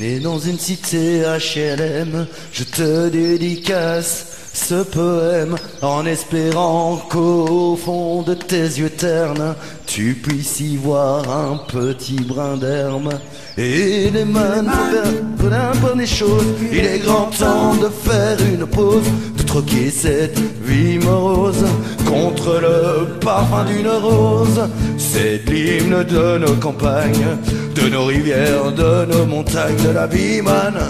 Et dans une cité HLM, je te dédicace ce poème en espérant qu'au fond de tes yeux ternes, tu puisses y voir un petit brin d'herbe. Et les mains pour un peu des choses, il est grand temps de faire une pause, de troquer cette vie morose contre le parfum d'une rose. C'est l'hymne de nos campagnes, de nos rivières, de nos montagnes, de la vie humane,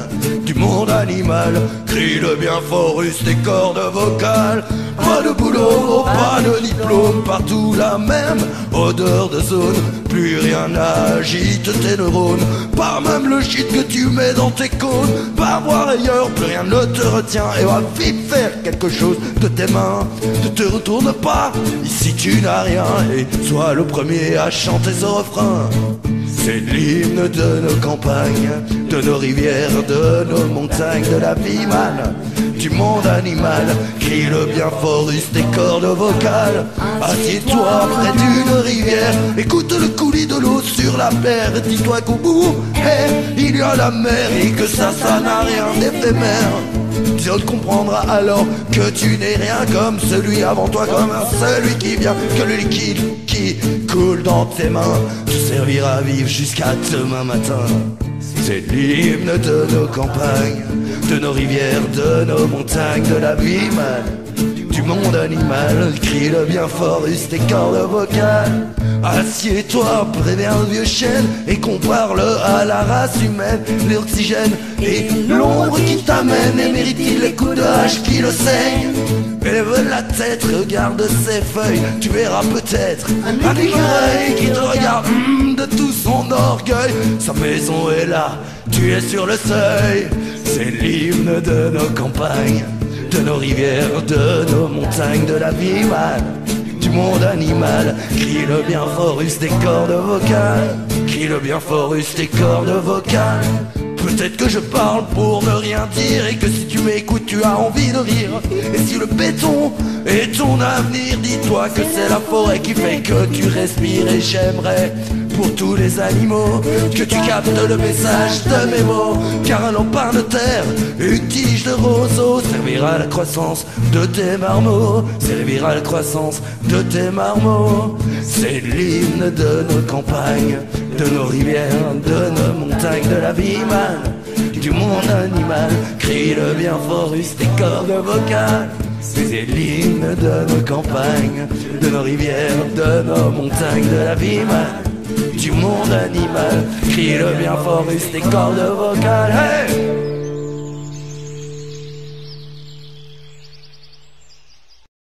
du monde animal. Crie le bien fort, use tes cordes vocales. Pas de boulot, pas de diplôme, partout la même odeur de zone. Plus rien n'agite tes neurones, pas même le shit que tu mets dans tes cônes. Va voir ailleurs, plus rien ne te retient, et va vite faire quelque chose de tes mains. Ne te retourne pas, ici tu n'as rien, et sois le premier à chanter ce refrain. C'est l'hymne de nos campagnes, de nos rivières, de nos montagnes, de la vie humane, du monde animal. Crie-le bien fort, use tes cordes vocales. Assieds-toi près d'une rivière, écoute le coulis de l'eau sur la mer. Dis-toi qu'au bout, il y a la mer, et que ça n'a rien d'éphémère. Tu comprendras alors que tu n'es rien comme celui avant toi, comme celui qui vient, que le liquide qui coule dans tes mains te servira à vivre jusqu'à demain matin. C'est l'hymne de nos campagnes, de nos rivières, de nos montagnes, de la vie humaine, du monde animal. Crie-le bien fort, use tes cordes vocales. Assieds-toi près d'un vieux chêne et compare-le à la race humaine. L'oxygène et l'ombre qui t'amène, et mérite-t-il les coups de hache qui le saignent? Lève la tête, regarde ses feuilles, tu verras peut-être un écureuil qui te regarde de tout son orgueil. Sa maison est là, tu es sur le seuil. C'est l'hymne de nos campagnes, de nos rivières, de nos montagnes, de la vie humane, du monde animal. Crie-le bien fort, use tes cordes vocales. Crie-le bien fort, use tes cordes vocales. Peut-être que je parle pour ne rien dire, et que si tu m'écoutes tu as envie de rire. Et si le béton est ton avenir, dis-toi que c'est la forêt qui fait que tu respires. Et j'aimerais pour tous les animaux que tu captes le message de mes mots, car un lampin de terre, une tige de roseau servira à la croissance de tes marmots, servira à la croissance de tes marmots. C'est l'hymne de nos campagnes, de nos rivières, de nos montagnes, de la vie humane, du monde animal. Crie-le bien fort, use tes cordes vocales. C'est l'hymne de nos campagnes, de nos rivières, de nos montagnes, de la vie humane, du monde animal. Crie-le bien fort, use tes cordes vocales. Hey!